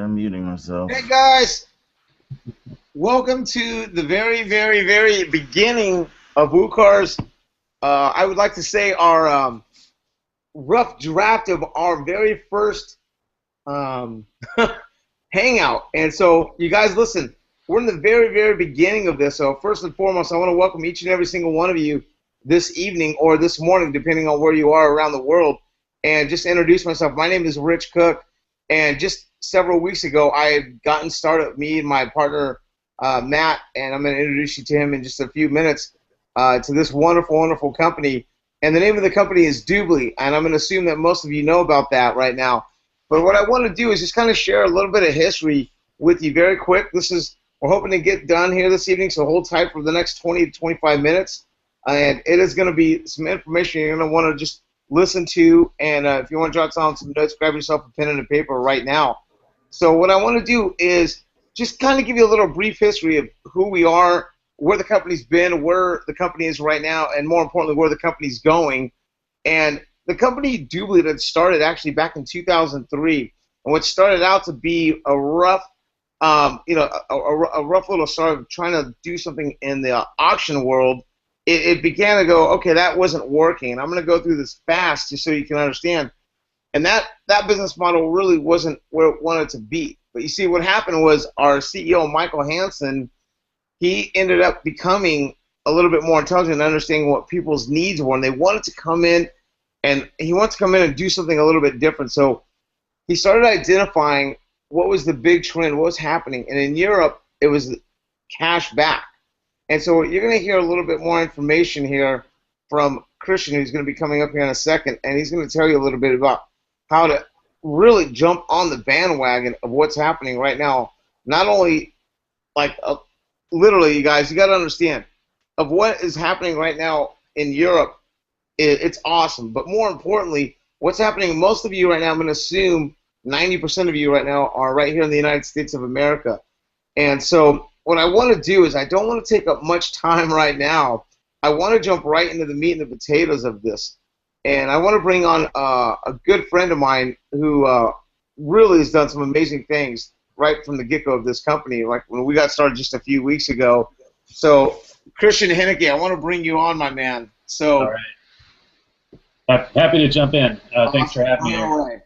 I'm muting myself. Hey guys, welcome to the very beginning of WooCars. I would like to say our rough draft of our very first um, hangout. And so, you guys, listen, we're in the very beginning of this. So first and foremost, I want to welcome each and every single one of you this evening or this morning, depending on where you are around the world. And just to introduce myself, my name is Rich Cook, and just several weeks ago, I had gotten started, me and my partner, Matt, and I'm going to introduce you to him in just a few minutes, to this wonderful company. And the name of the company is DubLi, and I'm going to assume that most of you know about that right now. But what I want to do is just kind of share a little bit of history with you very quick. We're hoping to get done here this evening, so hold tight for the next 20 to 25 minutes. And it is going to be some information you're going to want to just listen to, and if you want to jot down some notes, grab yourself a pen and a paper right now. So what I want to do is just kind of give you a little brief history of who we are, where the company's been, where the company is right now, and more importantly, where the company's going. And the company DubLi that started actually back in 2003, and what started out to be a rough, a rough little start of trying to do something in the auction world. It began to go, okay, that wasn't working, and I'm going to go through this fast just so you can understand. And that business model really wasn't where it wanted to be. But you see, what happened was our CEO, Michael Hansen, he ended up becoming a little bit more intelligent and understanding what people's needs were, and they wanted to come in, and he wanted to come in and do something a little bit different. So he started identifying what was the big trend, what was happening, and in Europe, it was cash back. And so you're going to hear a little bit more information here from Christian, who's going to be coming up here in a second, and he's going to tell you a little bit about how to really jump on the bandwagon of what's happening right now. Not only, literally, you guys, you got to understand, of what is happening right now in Europe, it's awesome. But more importantly, what's happening, most of you right now, I'm going to assume 90% of you right now are right here in the United States of America. And so what I want to do is I don't want to take up much time right now. I want to jump right into the meat and the potatoes of this. And I want to bring on a good friend of mine who really has done some amazing things right from the get-go of this company, like when we got started just a few weeks ago. So, Christian Henneke, I want to bring you on, my man. So, all right. Happy to jump in. Thanks for having me here. Right.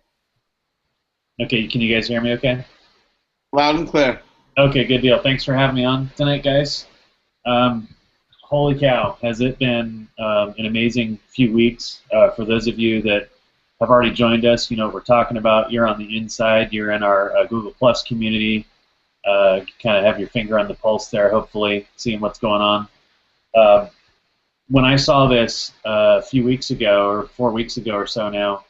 Okay, can you guys hear me okay? Loud and clear. Okay, good deal. Thanks for having me on tonight, guys. Holy cow, has it been an amazing few weeks. For those of you that have already joined us, you know what we're talking about. You're on the inside. You're in our Google Plus community. Kind of have your finger on the pulse there, hopefully, seeing what's going on. When I saw this a few weeks ago, or 4 weeks ago or so now,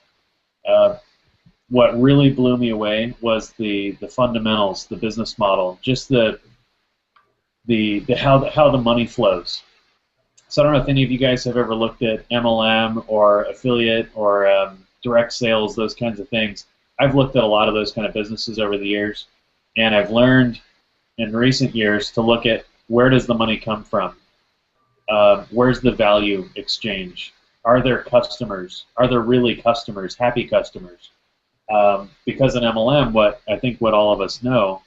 what really blew me away was the fundamentals, the business model, just how the money flows. So I don't know if any of you guys have ever looked at MLM or affiliate or direct sales, those kinds of things. I've looked at a lot of those kind of businesses over the years, and I've learned in recent years to look at where does the money come from? Where's the value exchange? Are there customers? Are there really customers, happy customers? Because in MLM, what all of us know,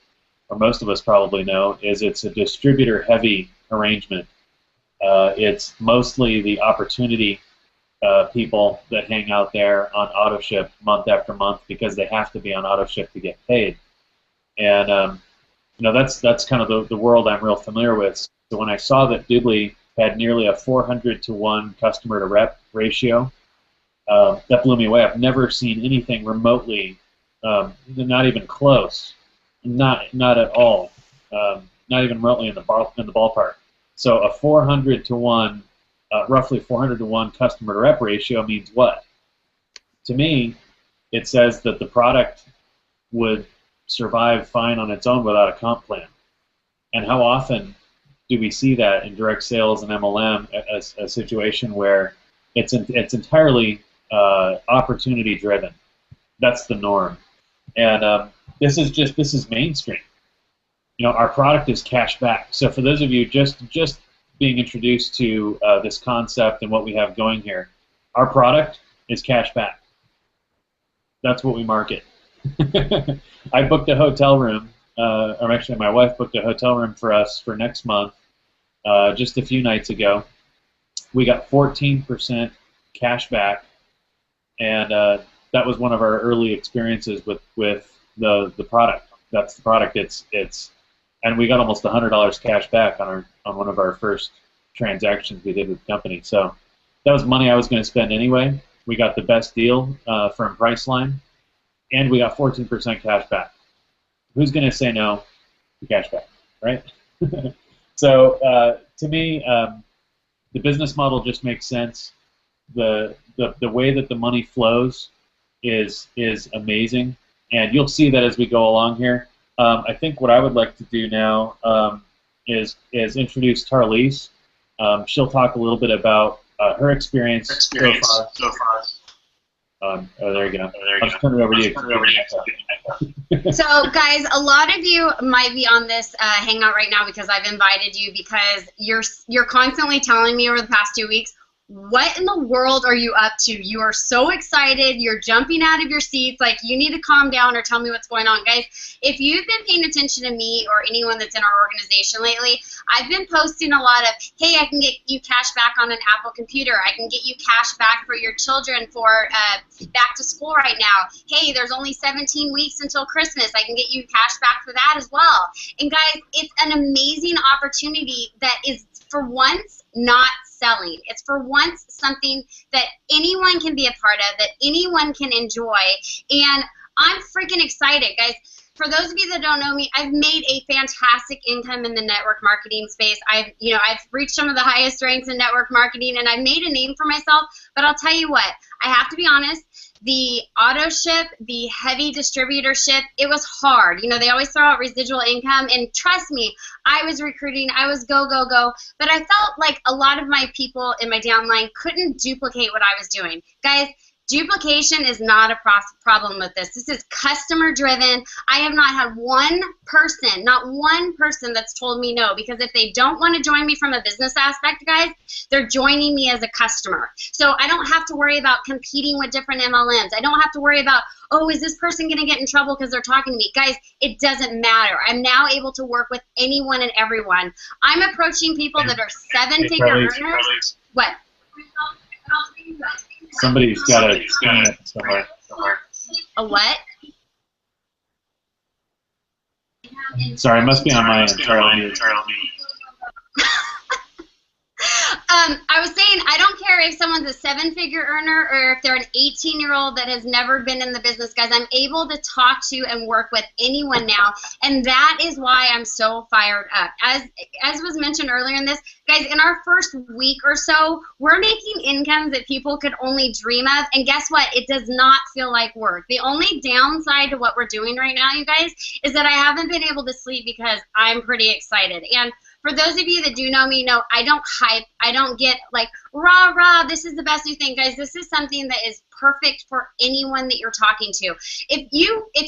or most of us probably know, is it's a distributor-heavy arrangement. It's mostly the opportunity people that hang out there on auto ship month after month because they have to be on auto ship to get paid. And that's kind of the world I'm real familiar with. So when I saw that DubLi had nearly a 400-to-1 customer to rep ratio, that blew me away. I've never seen anything remotely, not even close, not at all, not even remotely in the ballpark. So a 400-to-1, roughly 400-to-1 customer to rep ratio means what? To me, it says that the product would survive fine on its own without a comp plan. And how often do we see that in direct sales and MLM, as a situation where it's entirely opportunity driven? That's the norm, and this is mainstream. You know, our product is cash back. So for those of you just being introduced to this concept and what we have going here, our product is cash back. That's what we market. I booked a hotel room, or actually my wife booked a hotel room for us for next month just a few nights ago. We got 14% cash back, and that was one of our early experiences with the product. That's the product. And we got almost $100 cash back on one of our first transactions we did with the company. So that was money I was going to spend anyway. We got the best deal from Priceline, and we got 14% cash back. Who's going to say no to cash back, right? So to me, the business model just makes sense. The way that the money flows is amazing, and you'll see that as we go along here. I think what I would like to do now is introduce Tarlise. She'll talk a little bit about her experience so far. Oh, there you go. I'll just turn it over to you. So, guys, a lot of you might be on this hangout right now because I've invited you because you're constantly telling me over the past 2 weeks, what in the world are you up to? You are so excited. You're jumping out of your seats. Like, you need to calm down or tell me what's going on. Guys, if you've been paying attention to me or anyone that's in our organization lately, I've been posting a lot of, hey, I can get you cash back on an Apple computer. I can get you cash back for your children for back to school right now. Hey, there's only 17 weeks until Christmas. I can get you cash back for that as well. And, guys, it's an amazing opportunity that is, for once, not selling. It's for once something that anyone can be a part of, that anyone can enjoy, and I'm freaking excited, guys. For those of you that don't know me, I've made a fantastic income in the network marketing space. I've reached some of the highest ranks in network marketing, and I've made a name for myself. But I'll tell you what, I have to be honest. The auto ship, the heavy distributorship, it was hard. You know, they always throw out residual income, and trust me, I was recruiting, I was go, go, go, but I felt like a lot of my people in my downline couldn't duplicate what I was doing. Guys, duplication is not a problem with this. This is customer driven. I have not had one person that's told me no, because if they don't want to join me from a business aspect, guys, they're joining me as a customer. So I don't have to worry about competing with different MLMs. I don't have to worry about, oh, is this person going to get in trouble because they're talking to me? Guys, it doesn't matter. I'm now able to work with anyone and everyone. I'm approaching people that are seven-figure earners. What? Somebody's got a somewhere. A what? Sorry, it must be on my end. Sorry. I was saying, I don't care if someone's a seven-figure earner or if they're an 18-year-old that has never been in the business, guys. I'm able to talk to and work with anyone now, and that is why I'm so fired up. As was mentioned earlier in this, guys, in our first week or so, we're making incomes that people could only dream of, and guess what? It does not feel like work. The only downside to what we're doing right now, you guys, is that I haven't been able to sleep because I'm pretty excited. And for those of you that do know me, know I don't hype. I don't get like, rah, rah, this is the best new thing. Guys, this is something that is perfect for anyone that you're talking to. If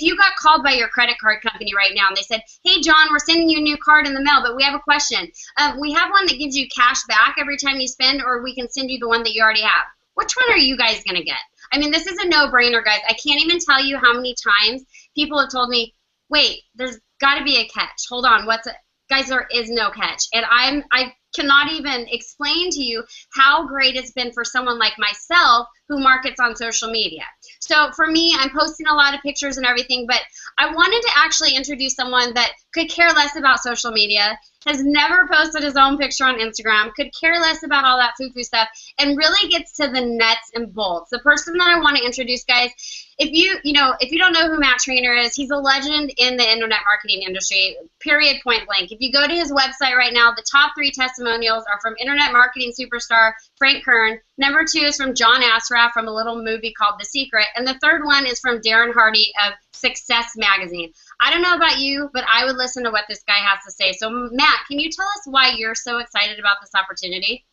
you got called by your credit card company right now and they said, hey, John, we're sending you a new card in the mail, but we have a question. We have one that gives you cash back every time you spend, or we can send you the one that you already have. Which one are you guys going to get? I mean, this is a no-brainer, guys. I can't even tell you how many times people have told me, wait, there's got to be a catch. Hold on, what's it? Guys, there is no catch, and I cannot even explain to you how great it's been for someone like myself who markets on social media. So for me, I'm posting a lot of pictures and everything, but I wanted to actually introduce someone that could care less about social media, has never posted his own picture on Instagram, could care less about all that foo-foo stuff, and really gets to the nuts and bolts. The person that I want to introduce, guys, if you don't know who Matt Trainer is, he's a legend in the internet marketing industry, period, point blank. If you go to his website right now, the top 3 testimonials are from internet marketing superstar Frank Kern. Number 2 is from John Asraf from a little movie called The Secret. And the third one is from Darren Hardy of Success Magazine. I don't know about you, but I would listen to what this guy has to say. So, Matt, can you tell us why you're so excited about this opportunity?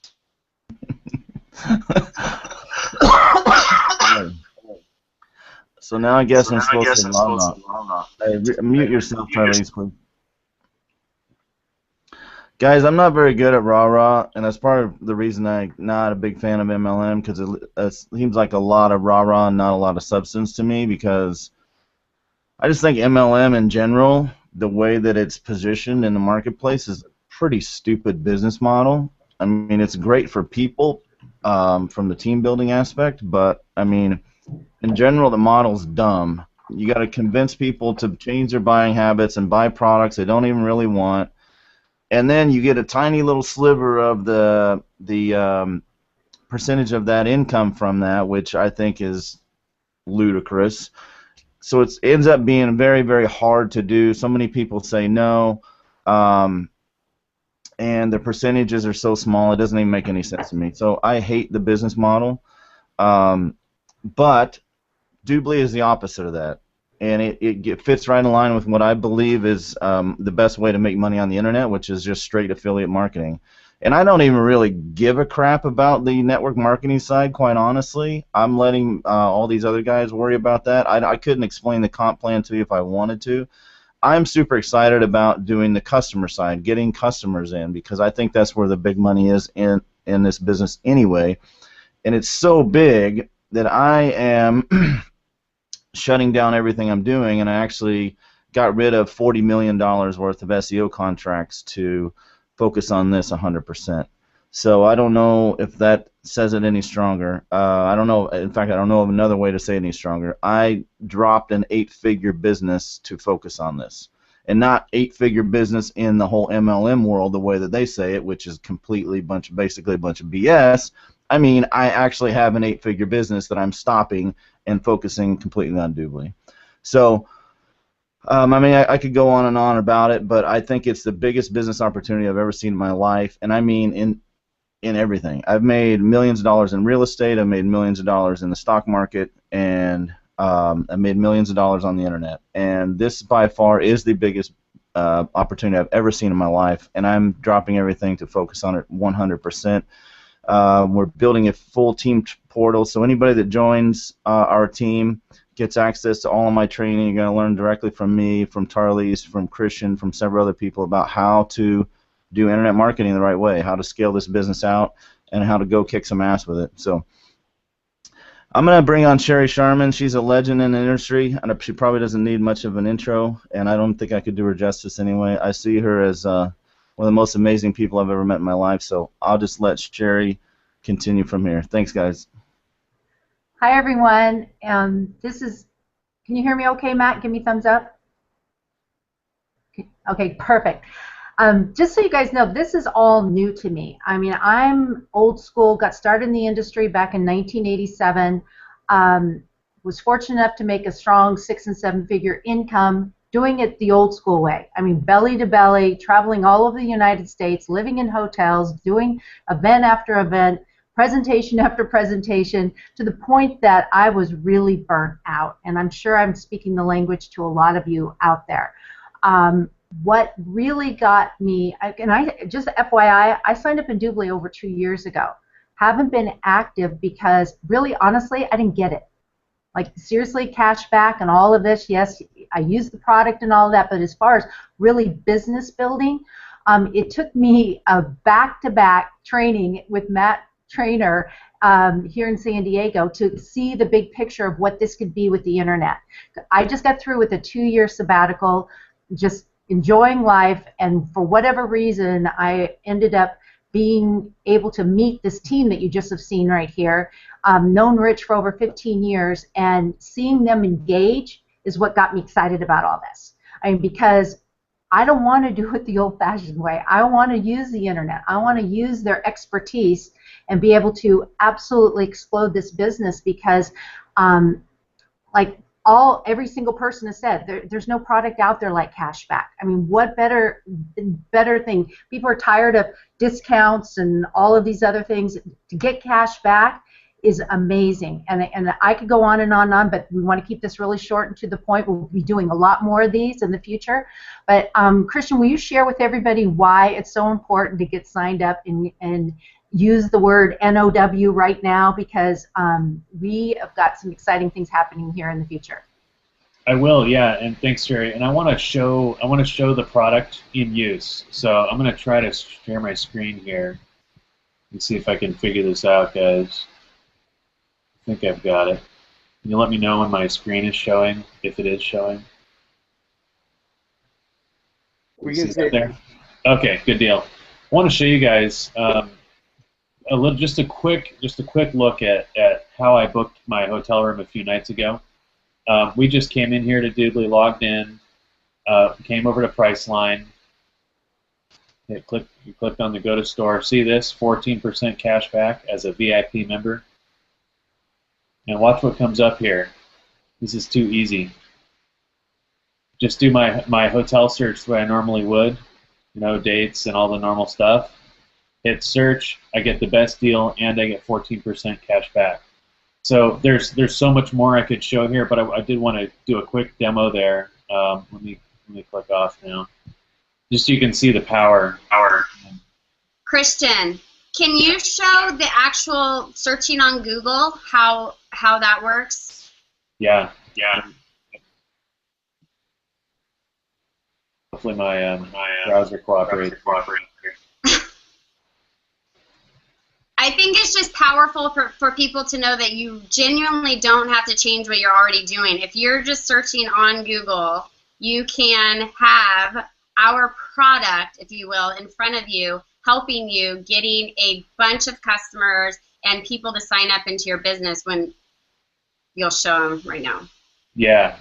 So now I guess I'm supposed to mute yourself, Charlie, please. Guys, I'm not very good at rah-rah, and that's part of the reason I'm not a big fan of MLM, because it seems like a lot of rah-rah and not a lot of substance to me, because I just think MLM in general, the way that it's positioned in the marketplace, is a pretty stupid business model. I mean, it's great for people from the team building aspect, but I mean, in general, the model's dumb. You got to convince people to change their buying habits and buy products they don't even really want, and then you get a tiny little sliver of the percentage of that income from that, which I think is ludicrous. So it ends up being very, very hard to do. So many people say no, and the percentages are so small, it doesn't even make any sense to me. So I hate the business model, but DubLi is the opposite of that, and it fits right in line with what I believe is the best way to make money on the internet, which is just straight affiliate marketing. And I don't even really give a crap about the network marketing side, quite honestly. I'm letting all these other guys worry about that. I couldn't explain the comp plan to you if I wanted to. I'm super excited about doing the customer side, getting customers in, because I think that's where the big money is in this business anyway. And it's so big that I am shutting down everything I'm doing, and I actually got rid of $40 million worth of SEO contracts to focus on this 100%. So I don't know if that says it any stronger. I don't know. In fact, I don't know of another way to say it any stronger. I dropped an 8-figure business to focus on this, and not 8-figure business in the whole MLM world the way that they say it, which is basically a bunch of BS. I mean, I actually have an 8-figure business that I'm stopping and focusing completely on DubLi. So I mean, I could go on and on about it, but I think it's the biggest business opportunity I've ever seen in my life, and I mean in everything. I've made millions of dollars in real estate, I've made millions of dollars in the stock market, and I've made millions of dollars on the internet. And this, by far, is the biggest opportunity I've ever seen in my life, and I'm dropping everything to focus on it 100%. We're building a full team portal, so anybody that joins our team gets access to all of my training. You're going to learn directly from me, from Tarlis, from Christian, from several other people about how to do internet marketing the right way, how to scale this business out, and how to go kick some ass with it. So I'm going to bring on Sherry Sharman. She's a legend in the industry, and she probably doesn't need much of an intro, and I don't think I could do her justice anyway. I see her as one of the most amazing people I've ever met in my life, so I'll just let Sherry continue from here. Thanks, guys. Hi, everyone. Can you hear me okay, Matt? Give me a thumbs up. Okay, perfect. Just so you guys know, this is all new to me. I mean, I'm old school, got started in the industry back in 1987, was fortunate enough to make a strong 6- and 7-figure income doing it the old school way. I mean, belly to belly, traveling all over the United States, living in hotels, doing event after event, presentation after presentation, to the point that I was really burnt out. And I'm sure I'm speaking the language to a lot of you out there. What really got me, just FYI, I signed up in DubLi over 2 years ago. Haven't been active because, really, honestly, I didn't get it. Like, seriously, cashback and all of this, yes, I use the product and all of that, but as far as really business building, it took me a back-to-back training with Matt Trainer here in San Diego to see the big picture of what this could be with the internet. I just got through with a 2-year sabbatical, just enjoying life, and for whatever reason, I ended up being able to meet this team that you just have seen right here, known Rich for over 15 years, and seeing them engage is what got me excited about all this. I mean, because I don't want to do it the old-fashioned way. I want to use the internet. I want to use their expertise and be able to absolutely explode this business because, like every single person has said, there's no product out there like cashback. I mean, what better thing? People are tired of discounts and all of these other things. To get cash back is amazing, and I could go on and on and on, but we want to keep this really short and to the point. We'll be doing a lot more of these in the future. But Christian, will you share with everybody why it's so important to get signed up and use the word NOW right now, because we have got some exciting things happening here in the future. I will, yeah, and thanks, Jerry. And I want to show the product in use. So I'm going to try to share my screen here and see if I can figure this out, guys. I think I've got it. Can you let me know when my screen is showing, if it is showing? We See can see that there? Okay, good deal. I want to show you guys just a quick look at how I booked my hotel room a few nights ago. We just came in here to DubLi, logged in, came over to Priceline. You clicked on the Go to Store. See this? 14% cash back as a VIP member. And watch what comes up here. This is too easy. Just do my hotel search the way I normally would. You know, dates and all the normal stuff. Hit search. I get the best deal, and I get 14% cash back. So there's so much more I could show here, but I did want to do a quick demo there. Let me click off now. Just so you can see the power. Christian, can you show the actual searching on Google how that works? Yeah. Hopefully my browser cooperates. I think it's just powerful for people to know that you genuinely don't have to change what you're already doing. If you're just searching on Google, you can have our product, if you will, in front of you, helping you, getting a bunch of customers and people to sign up into your business when you'll show them right now. Yeah.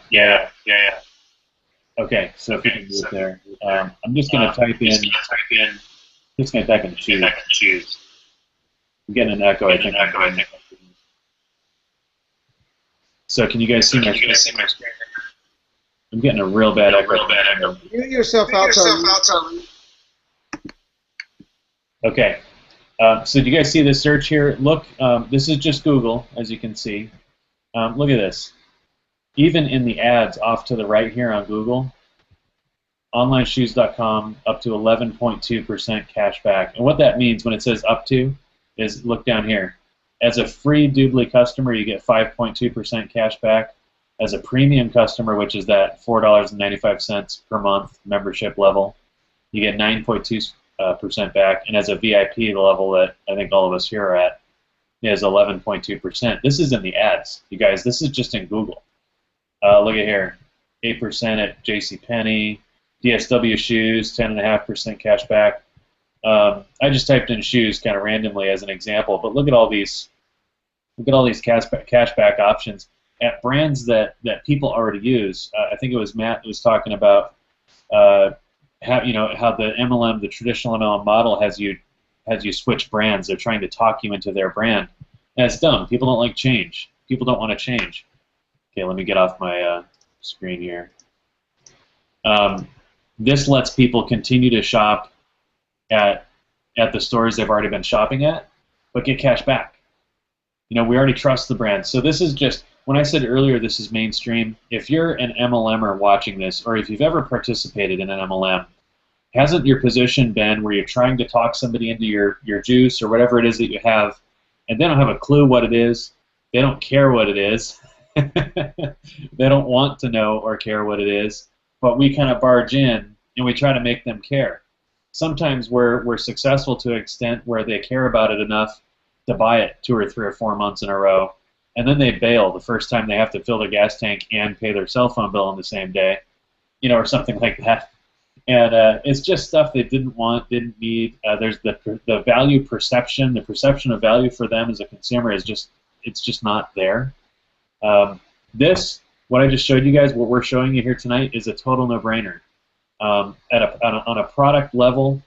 Okay, so if you can do it there. I'm just going to type in choose. I'm getting an echo, I think. So can you guys see my screen? I'm getting a real bad echo. Mute yourself out. Okay. So do you guys see this search here? Look, this is just Google, as you can see. Look at this. Even in the ads off to the right here on Google, onlineshoes.com up to 11.2% cash back. And what that means when it says up to is, look down here. As a free DubLi customer, you get 5.2% cash back. As a premium customer, which is that $4.95 per month membership level, you get 9.2% back. And as a VIP, the level that I think all of us here are at, is 11.2%. This is in the ads, you guys. This is just in Google. Look at here, 8% at JCPenney, DSW shoes, 10.5% cash back. I just typed in shoes kind of randomly as an example, but look at all these cash back options at brands that people already use. I think it was Matt who was talking about how the MLM, the traditional MLM model, has you switch brands. They're trying to talk you into their brand. And it's dumb. People don't like change. People don't want to change. Okay, let me get off my screen here. This lets people continue to shop at the stores they've already been shopping at, but get cash back. We already trust the brand. So this is just, when I said earlier this is mainstream, if you're an MLMer watching this, or if you've ever participated in an MLM, hasn't your position been where you're trying to talk somebody into your juice or whatever it is that you have, and they don't have a clue what it is, they don't care what it is, they don't want to know or care what it is, but we kind of barge in and we try to make them care. Sometimes we're successful to an extent where they care about it enough to buy it 2 or 3 or 4 months in a row, and then they bail the first time they have to fill their gas tank and pay their cell phone bill on the same day, or something like that. And it's just stuff they didn't want, didn't need. There's the value perception, the perception of value for them as a consumer is just not there. What I just showed you guys, what we're showing you here tonight, is a total no-brainer. On a product level,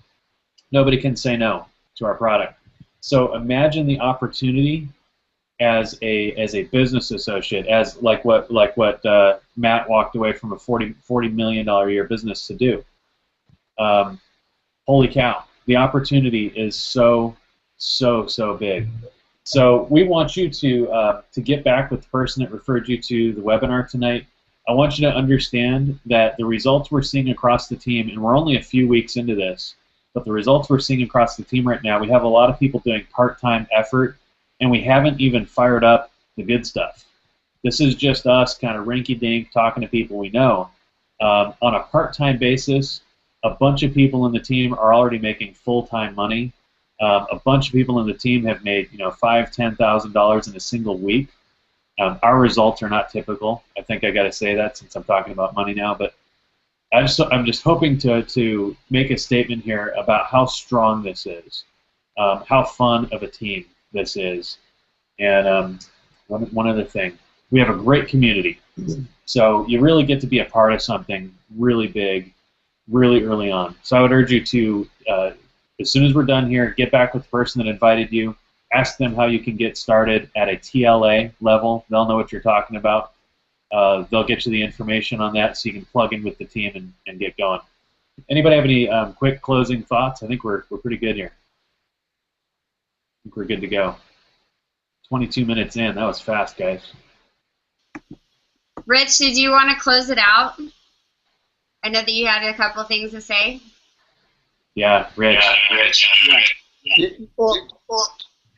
nobody can say no to our product. So imagine the opportunity as a business associate, as like what Matt walked away from a $40 million a year business to do. Holy cow! The opportunity is so big. So we want you to get back with the person that referred you to the webinar tonight. I want you to understand that the results we're seeing across the team, and we're only a few weeks into this, but the results we're seeing across the team right now, we have a lot of people doing part-time effort, and we haven't even fired up the good stuff. This is just us kind of rinky-dink talking to people we know. On a part-time basis, a bunch of people in the team are already making full-time money. A bunch of people in the team have made $5,000, $10,000 in a single week. Our results are not typical. I think I got to say that since I'm talking about money now, but I'm just hoping to make a statement here about how strong this is, how fun of a team this is, and one other thing, we have a great community. So you really get to be a part of something really big, really early on. So I would urge you to, as soon as we're done here, get back with the person that invited you, ask them how you can get started at a TLA level. They'll know what you're talking about. They'll get you the information on that so you can plug in with the team and get going. Anybody have any quick closing thoughts? I think we're pretty good here. I think we're good to go. 22 minutes in. That was fast, guys. Rich, did you want to close it out? I know that you had a couple things to say. Yeah, Rich.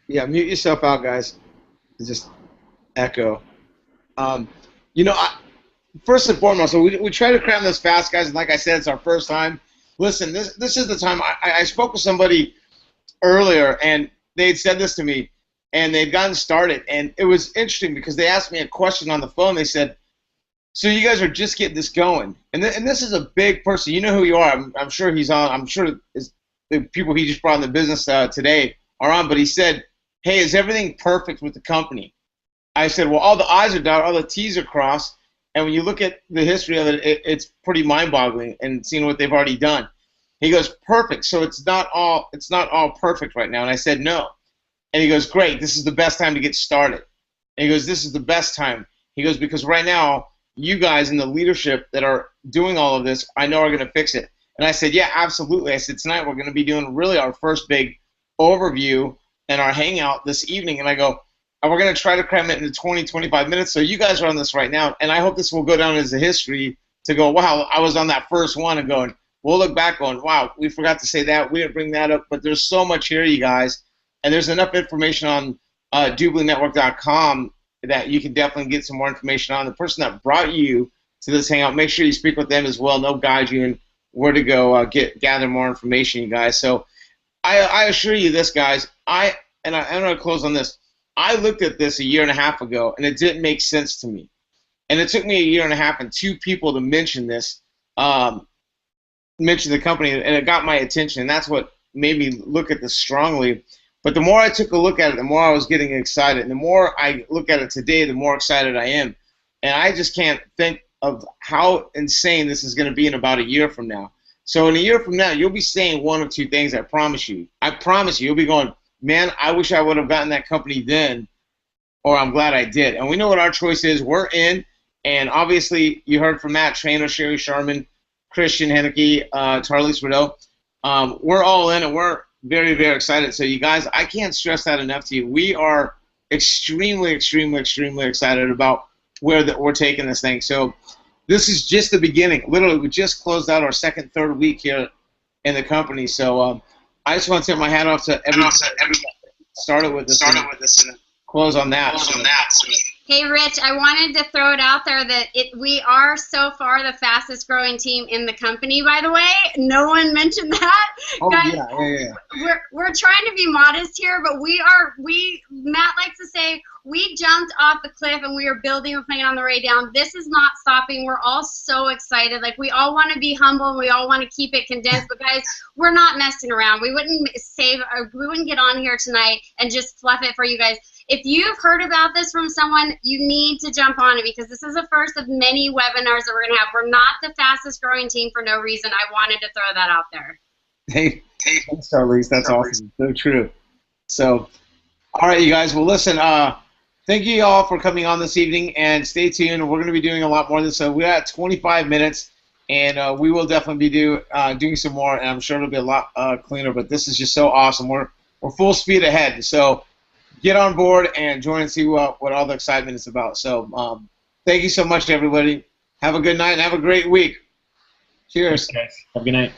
Yeah, mute yourself out, guys. Just echo. First and foremost, so we try to cram this fast, guys, and like I said, it's our first time. Listen, this is the time. I spoke with somebody earlier, and they had said this to me, and they'd gotten started, and it was interesting because they asked me a question on the phone. They said, so you guys are just getting this going, and this is a big person. You know who you are. I'm sure he's on. I'm sure the people he just brought in the business today are on, but he said, hey, is everything perfect with the company? I said, well, all the I's are dotted, all the T's are crossed, and when you look at the history of it, it's pretty mind-boggling and seeing what they've already done. He goes, perfect, so it's not all perfect right now. And I said, no. And he goes, great, this is the best time to get started. And he goes, this is the best time. He goes, because right now, you guys in the leadership that are doing all of this, I know are going to fix it. And I said, yeah, absolutely. I said, tonight we're going to be doing really our first big overview and our hangout this evening. And I go, and we're going to try to cram it into 20, 25 minutes. So you guys are on this right now, and I hope this will go down as a history to go, wow, I was on that first one, and going, we'll look back going, wow, we forgot to say that. We didn't bring that up. But there's so much here, you guys, and there's enough information on DubLiNetwork.com that you can definitely get some more information on. The person that brought you to this hangout, make sure you speak with them as well. They'll guide you in where to go gather more information, you guys. So I assure you this, guys, I'm going to close on this. I looked at this a year and a half ago, and it didn't make sense to me. And it took me a year and a half and 2 people to mention this, mention the company, and it got my attention. And that's what made me look at this strongly. But the more I took a look at it, the more I was getting excited. And the more I look at it today, the more excited I am. And I just can't think of how insane this is going to be in about a year from now. So in a year from now, you'll be saying one of 2 things, I promise you. I promise you. You'll be going, man, I wish I would have gotten that company then, or I'm glad I did. And we know what our choice is. We're in, and obviously you heard from Matt Trainer, Sherry Sharman, Christian Henneke, Tarlis Rideau. We're all in, and we're very, very excited. So you guys, I can't stress that enough to you. We are extremely, extremely, extremely excited about where we're taking this thing. So this is just the beginning. Literally, we just closed out our second, third week here in the company. So I just want to tip my hat off to everyone that started with this and close on that. Hey, Rich, I wanted to throw it out there that we are so far the fastest growing team in the company, by the way. No one mentioned that. Oh, guys, yeah. We're trying to be modest here, but Matt likes to say, we jumped off the cliff and we are building a plane on the way down. This is not stopping. We're all so excited. Like, we all want to be humble and we all want to keep it condensed, but guys, we're not messing around. We wouldn't get on here tonight and just fluff it for you guys. If you've heard about this from someone, you need to jump on it, because this is the first of many webinars that we're going to have. We're not the fastest growing team for no reason. I wanted to throw that out there. Hey, thanks, Charlize. That's awesome. So true. So, all right, you guys. Well, listen, thank you all for coming on this evening, and stay tuned. We're going to be doing a lot more of this. So we're at 25 minutes, and we will definitely be doing some more, and I'm sure it'll be a lot cleaner, but this is just so awesome. We're full speed ahead. So get on board and join and see what all the excitement is about. So thank you so much, everybody. Have a good night and have a great week. Cheers. Thanks, guys. Have a good night.